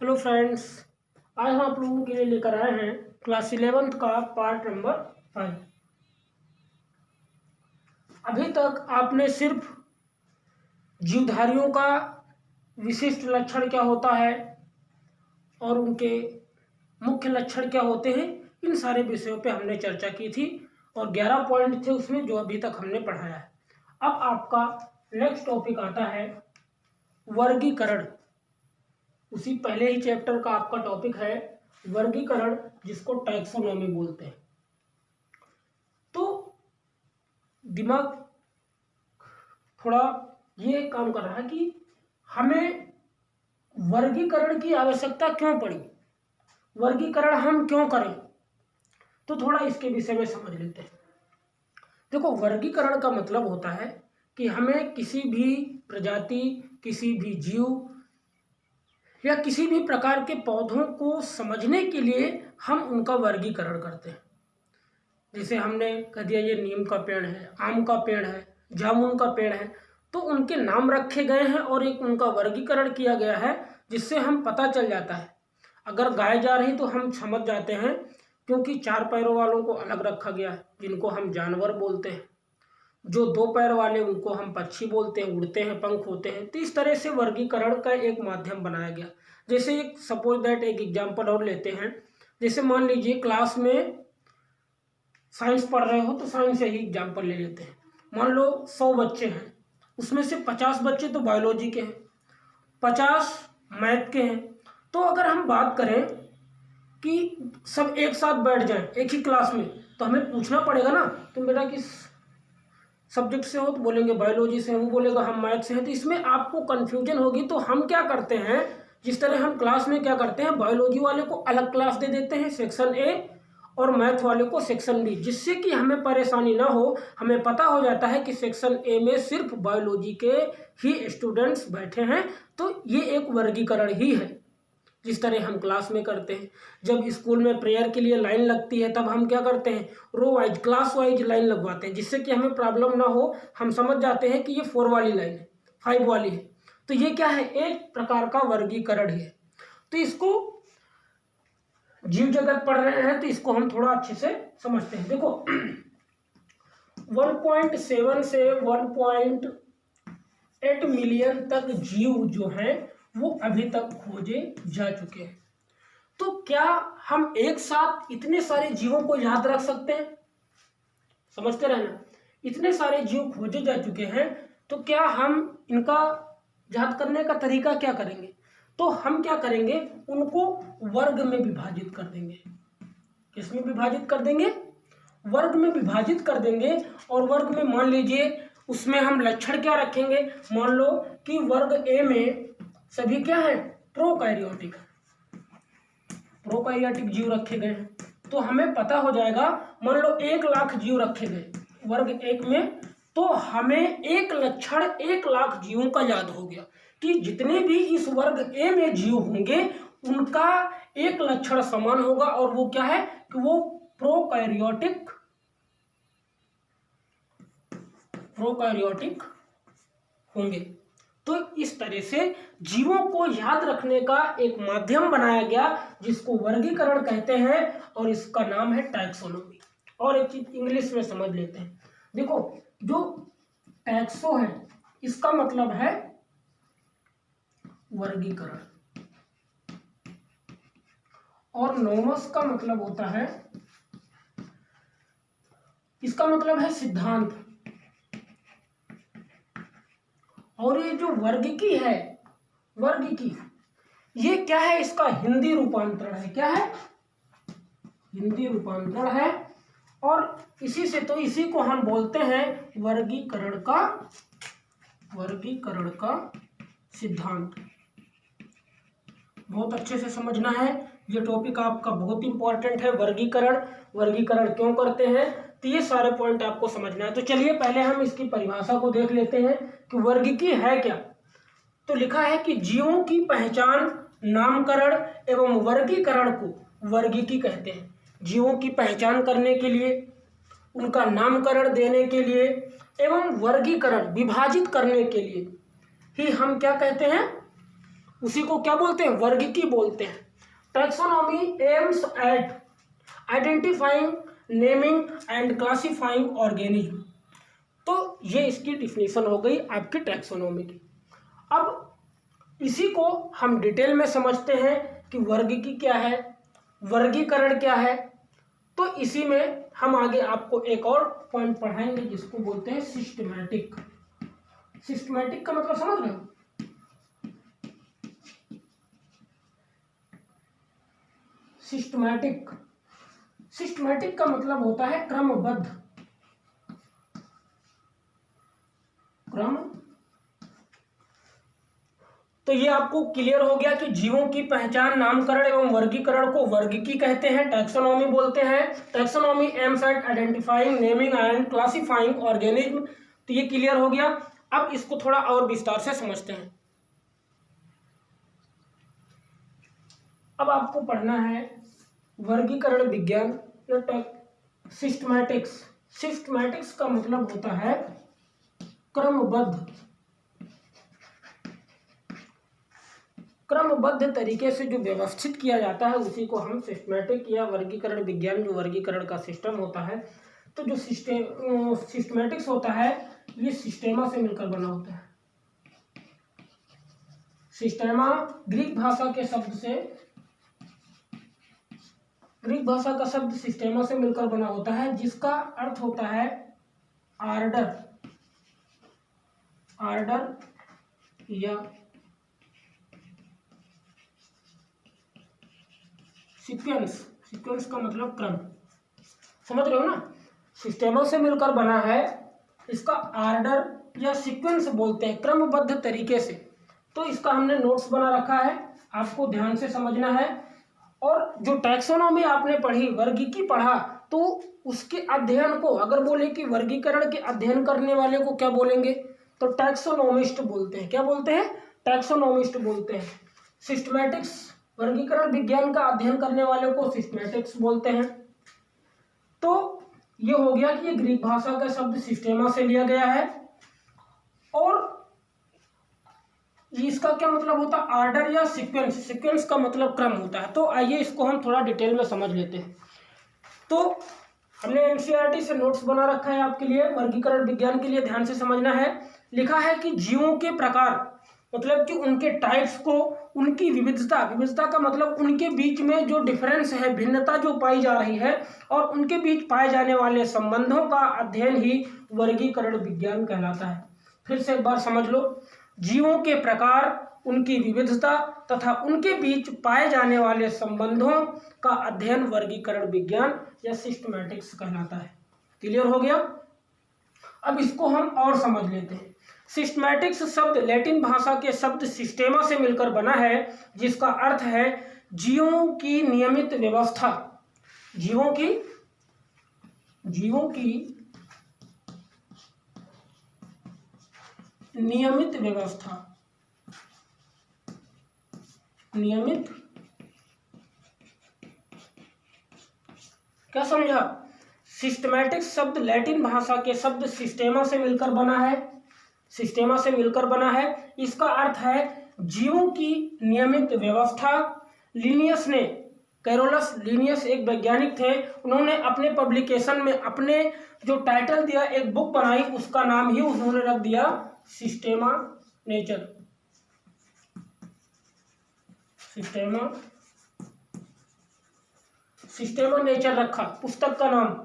Hello friends, आज हम आप लोगों के लिए लेकर आए हैं क्लास 11th का पार्ट नंबर 5। अभी तक आपने सिर्फ जीवधारियों का विशिष्ट लक्षण क्या होता है और उनके मुख्य लक्षण क्या होते हैं, इन सारे विषयों पे हमने चर्चा की थी और 11 पॉइंट थे उसमें जो अभी तक हमने पढ़ाया है। अब आपका नेक्स्ट टॉपिक आता है वर्गीकरण। उसी पहले ही चैप्टर का आपका टॉपिक है वर्गीकरण, जिसको टैक्सोनॉमी बोलते हैं। तो दिमाग थोड़ा ये काम कर रहा है कि हमें वर्गीकरण की आवश्यकता क्यों पड़ी, वर्गीकरण हम क्यों करें। तो थोड़ा इसके विषय में समझ लेते हैं। देखो, वर्गीकरण का मतलब होता है कि हमें किसी भी प्रजाति, किसी भी जीव या किसी भी प्रकार के पौधों को समझने के लिए हम उनका वर्गीकरण करते हैं। जैसे हमने कह दिया ये नीम का पेड़ है, आम का पेड़ है, जामुन का पेड़ है, तो उनके नाम रखे गए हैं और एक उनका वर्गीकरण किया गया है, जिससे हम पता चल जाता है। अगर गाय जा रही तो हम समझ जाते हैं, क्योंकि 4 पैरों वालों को अलग रखा गया है, जिनको हम जानवर बोलते हैं। जो 2 पैर वाले उनको हम पक्षी बोलते हैं, उड़ते हैं, पंख होते हैं। तो इस तरह से वर्गीकरण का एक माध्यम बनाया गया। जैसे एक सपोज दैट एक एग्जांपल और लेते हैं। जैसे मान लीजिए क्लास में साइंस पढ़ रहे हो, तो साइंस से ही एग्जांपल ले लेते हैं। मान लो 100 बच्चे हैं, उसमें से 50 बच्चे तो बायोलॉजी के हैं, 50 मैथ के हैं। तो अगर हम बात करें कि सब एक साथ बैठ जाएं एक ही क्लास में, तो हमें पूछना पड़ेगा ना, तुम बेटा किस सब्जेक्ट से हो, तो बोलेंगे बायोलॉजी से, वो बोलेगा हम मैथ से हैं। तो इसमें आपको कन्फ्यूजन होगी। तो हम क्या करते हैं, जिस तरह हम क्लास में क्या करते हैं, बायोलॉजी वाले को अलग क्लास दे देते हैं, सेक्शन ए, और मैथ वाले को सेक्शन बी, जिससे कि हमें परेशानी ना हो। हमें पता हो जाता है कि सेक्शन ए में सिर्फ बायोलॉजी के ही स्टूडेंट्स बैठे हैं। तो ये एक वर्गीकरण ही है, जिस तरह हम क्लास में करते हैं। जब स्कूल में प्रेयर के लिए लाइन लगती है, तब हम क्या करते हैं, row wise, class wise line लगवाते हैं, जिससे कि हमें प्रॉब्लम ना हो। हम समझ जाते हैं कि ये 4 वाली लाइन है, 5 वाली है। तो ये क्या है, एक प्रकार का वर्गीकरण है। तो इसको जीव जगत पढ़ रहे हैं, तो इसको हम थोड़ा अच्छे से समझते हैं। देखो 1.7 से 1.8 मिलियन तक जीव जो हैं वो अभी तक खोजे जा चुके हैं। तो क्या हम एक साथ इतने सारे जीवों को याद रख सकते हैं? समझते रहना, इतने सारे जीव खोजे जा चुके हैं, तो क्या हम इनका याद करने का तरीका क्या करेंगे? तो हम क्या करेंगे, उनको वर्ग में विभाजित कर देंगे। किसमें विभाजित कर देंगे? वर्ग में विभाजित कर देंगे। और वर्ग में मान लीजिए उसमें हम लक्षण क्या रखेंगे, मान लो कि वर्ग ए में सभी क्या है, प्रोकैरियोटिक जीव रखे गए हैं। तो हमें पता हो जाएगा, मान लो 1 लाख जीव रखे गए वर्ग 1 में, तो हमें एक लक्षण 1 लाख जीवों का याद हो गया कि जितने भी इस वर्ग ए में जीव होंगे उनका एक लक्षण समान होगा, और वो क्या है कि वो प्रोकैरियोटिक होंगे। तो इस तरह से जीवों को याद रखने का एक माध्यम बनाया गया, जिसको वर्गीकरण कहते हैं, और इसका नाम है टैक्सोनॉमी। और एक चीज इंग्लिश में समझ लेते हैं। देखो, जो टैक्सो है इसका मतलब है वर्गीकरण, और नोमस का मतलब होता है, इसका मतलब है सिद्धांत। और ये जो वर्गीकी है, वर्गीकी ये क्या है, इसका हिंदी रूपांतरण है। क्या है? हिंदी रूपांतरण है। और इसी से, तो इसी को हम बोलते हैं वर्गीकरण का सिद्धांत। बहुत अच्छे से समझना है, ये टॉपिक आपका बहुत इंपॉर्टेंट है। वर्गीकरण क्यों करते हैं, तो ये सारे पॉइंट आपको समझना है। तो चलिए पहले हम इसकी परिभाषा को देख लेते हैं कि वर्गीकी है क्या। तो लिखा है कि जीवों की पहचान, नामकरण एवं वर्गीकरण को वर्गीकी कहते हैं। जीवों की पहचान करने के लिए, उनका नामकरण देने के लिए एवं वर्गीकरण, विभाजित करने के लिए ही हम क्या कहते हैं, उसी को क्या बोलते हैं, वर्गीकी बोलते हैं। Taxonomy aims at identifying, naming and classifying organism. तो ये इसकी डिफिनेशन हो गई आपकी टैक्सोनॉमी की। अब इसी को हम डिटेल में समझते हैं कि वर्गीकी क्या है, वर्गीकरण क्या है। तो इसी में हम आगे आपको एक और पॉइंट पढ़ाएंगे जिसको बोलते हैं सिस्टमैटिक। सिस्टमैटिक का मतलब समझ रहे हो? सिस्टमैटिक, सिस्टमैटिक का मतलब होता है क्रमबद्ध, क्रम। तो ये आपको क्लियर हो गया कि जीवों की पहचान, नामकरण एवं वर्गीकरण को वर्गीकी कहते हैं, टैक्सोनॉमी बोलते हैं। Taxonomy aims at identifying, naming and classifying organism. तो ये क्लियर हो गया। अब इसको थोड़ा और विस्तार से समझते हैं। अब आपको पढ़ना है वर्गीकरण विज्ञान, सिस्टमैटिक्स। सिस्टमैटिक्स का मतलब होता है क्रमबद्ध, क्रमबद्ध तरीके से जो व्यवस्थित किया जाता है उसी को हम सिस्टमैटिक या वर्गीकरण विज्ञान, जो वर्गीकरण का सिस्टम होता है। तो जो सिस्टमैटिक्स होता है ये सिस्टेमा से मिलकर बना होता है। सिस्टेमा ग्रीक भाषा के शब्द से, ग्रीक भाषा का शब्द सिस्टेमा से मिलकर बना होता है, जिसका अर्थ होता है आर्डर, आर्डर या सीक्वेंस। सीक्वेंस का मतलब क्रम, समझ रहे हो ना? सिस्टेमों से मिलकर बना है, इसका आर्डर या सीक्वेंस बोलते हैं, क्रमबद्ध तरीके से। तो इसका हमने नोट्स बना रखा है, आपको ध्यान से समझना है। और जो टैक्सोनॉमी आपने पढ़ी, वर्गीकी पढ़ा, तो उसके अध्ययन को अगर बोले कि वर्गीकरण के अध्ययन करने वाले को क्या बोलेंगे, तो टैक्सोनोमिस्ट बोलते हैं। क्या बोलते हैं? टैक्सोनोमिस्ट बोलते हैं। सिस्टमैटिक्स, वर्गीकरण विज्ञान का अध्ययन करने वाले को सिस्टमैटिक्स बोलते हैं। तो ये हो गया कि ये ग्रीक भाषा का शब्द सिस्टेमा से लिया गया है, और इसका क्या मतलब होता है? आर्डर या सीक्वेंस। सीक्वेंस का मतलब क्रम होता है। तो आइए इसको हम थोड़ा डिटेल में समझ लेते हैं। तो हमने एनसीईआरटी से नोट्स बना रखा है आपके लिए, वर्गीकरण विज्ञान के लिए ध्यान से समझना है। लिखा है कि जीवों के प्रकार, मतलब कि उनके टाइप्स को, उनकी विविधता, विविधता का मतलब उनके बीच में जो डिफरेंस है, भिन्नता जो पाई जा रही है, और उनके बीच पाए जाने वाले संबंधों का अध्ययन ही वर्गीकरण विज्ञान कहलाता है। फिर से एक बार समझ लो, जीवों के प्रकार, उनकी विविधता तथा उनके बीच पाए जाने वाले संबंधों का अध्ययन वर्गीकरण विज्ञान या सिस्टमैटिक्स कहलाता है। क्लियर हो गया? अब इसको हम और समझ लेते हैं। सिस्टमैटिक्स शब्द लैटिन भाषा के शब्द सिस्टेमा से मिलकर बना है, जिसका अर्थ है जीवों की नियमित व्यवस्था, जीवों की नियमित व्यवस्था, नियमित, क्या समझा? सिस्टमैटिक्स शब्द लैटिन भाषा के शब्द सिस्टेमा से मिलकर बना है, सिस्टेमा से मिलकर बना है। इसका अर्थ है जीवों की नियमित व्यवस्था। लिनियस ने, कैरोलस लिनियस एक वैज्ञानिक थे, उन्होंने अपने पब्लिकेशन में अपने जो टाइटल दिया, एक बुक बनाई, उसका नाम ही उन्होंने रख दिया सिस्टेमा नेचर, सिस्टेमा नेचर रखा पुस्तक का नाम।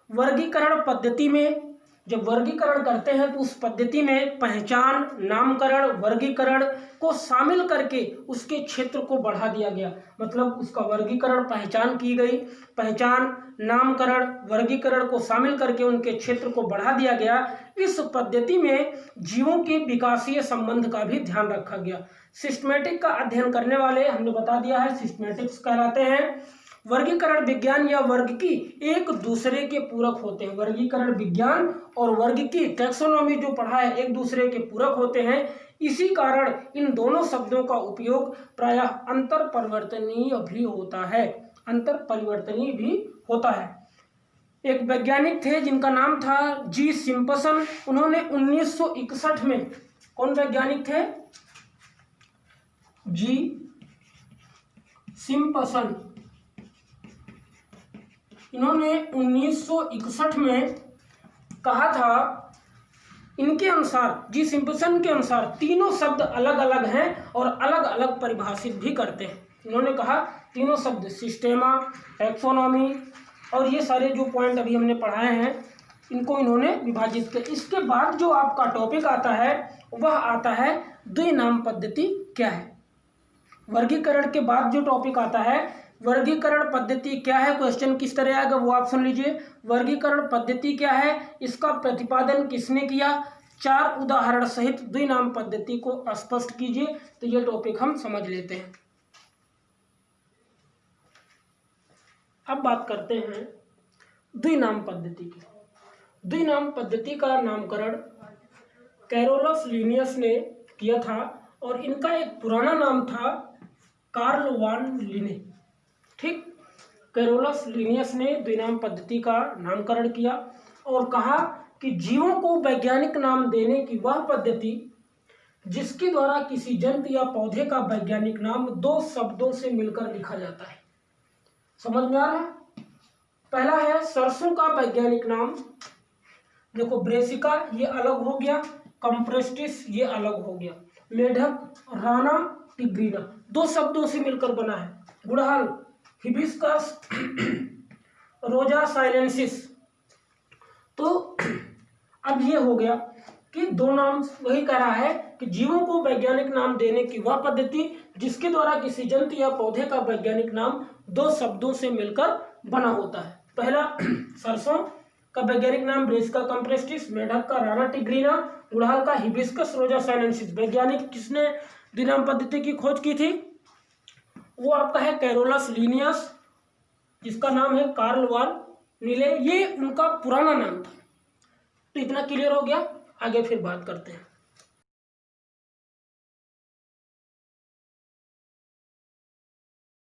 वर्गीकरण पद्धति में जब वर्गीकरण करते हैं तो उस पद्धति में पहचान, नामकरण, वर्गीकरण को शामिल करके उसके क्षेत्र को बढ़ा दिया गया। मतलब उसका वर्गीकरण, पहचान की गई, पहचान, नामकरण, वर्गीकरण को शामिल करके उनके क्षेत्र को बढ़ा दिया गया। इस पद्धति में जीवों के विकासीय संबंध का भी ध्यान रखा गया। सिस्टमैटिक का अध्ययन करने वाले हमने बता दिया है सिस्टमैटिक्स कहलाते हैं। वर्गीकरण विज्ञान या वर्गीकी एक दूसरे के पूरक होते हैं। वर्गीकरण विज्ञान और वर्गीकी, टैक्सोनॉमी जो पढ़ा है, एक दूसरे के पूरक होते हैं। इसी कारण इन दोनों शब्दों का उपयोग प्रायः अंतर परिवर्तनीय भी होता है, अंतर परिवर्तनीय भी होता है। एक वैज्ञानिक थे जिनका नाम था जी सिम्पसन। उन्होंने 1961 में, कौन वैज्ञानिक थे? जी सिम्पसन, इन्होंने 1961 में कहा था, इनके अनुसार, जी सिम्पसन के अनुसार तीनों शब्द अलग अलग हैं और अलग अलग परिभाषित भी करते हैं। इन्होंने कहा तीनों शब्द सिस्टेमा, टैक्सोनॉमी और ये सारे जो पॉइंट अभी हमने पढ़ाए हैं इनको इन्होंने विभाजित किया। इसके बाद जो आपका टॉपिक आता है वह आता है द्विनाम पद्धति क्या है। वर्गीकरण के बाद जो टॉपिक आता है वर्गीकरण पद्धति क्या है, क्वेश्चन किस तरह आएगा वो आप सुन लीजिए। वर्गीकरण पद्धति क्या है, इसका प्रतिपादन किसने किया, 4 उदाहरण सहित द्विनाम पद्धति को स्पष्ट कीजिए। तो ये टॉपिक हम समझ लेते हैं। अब बात करते हैं द्विनाम पद्धति की। द्विनाम पद्धति का नामकरण कैरोलस लिनियस ने किया था और इनका एक पुराना नाम था कार्ल वान लिने। ठीक, कैरोलस लिनियस ने द्विनाम पद्धति का नामकरण किया और कहा कि जीवों को वैज्ञानिक नाम देने की वह पद्धति जिसके द्वारा किसी जंतु या पौधे का वैज्ञानिक नाम 2 शब्दों से मिलकर लिखा जाता है। समझ में आ रहा है? पहला है सरसों का वैज्ञानिक नाम, देखो ब्रेसिका ये अलग हो गया, कंप्रेस्टिस ये अलग हो गया, मेढक राना टिग्रीना 2 शब्दों से मिलकर बना है। गुड़हल हिबिस्कस रोजा साइलेंसिस। तो अब ये हो गया कि 2 नाम, वही कह रहा है कि जीवों को वैज्ञानिक नाम देने की वह पद्धति जिसके द्वारा किसी जंतु या पौधे का वैज्ञानिक नाम 2 शब्दों से मिलकर बना होता है। पहला सरसों का वैज्ञानिक नाम ब्रेसिका कंप्रेस्टिस, मेढक का राना टिग्रीना, गुड़हल का हिबिस्कस रोजा साइलेंसिस। वैज्ञानिक किसने द्विनाम पद्धति की खोज की थी? वो आपका है कैरोलस लिनियस, जिसका नाम है कार्ल वान लिने, ये उनका पुराना नाम था। तो इतना क्लियर हो गया, आगे फिर बात करते हैं।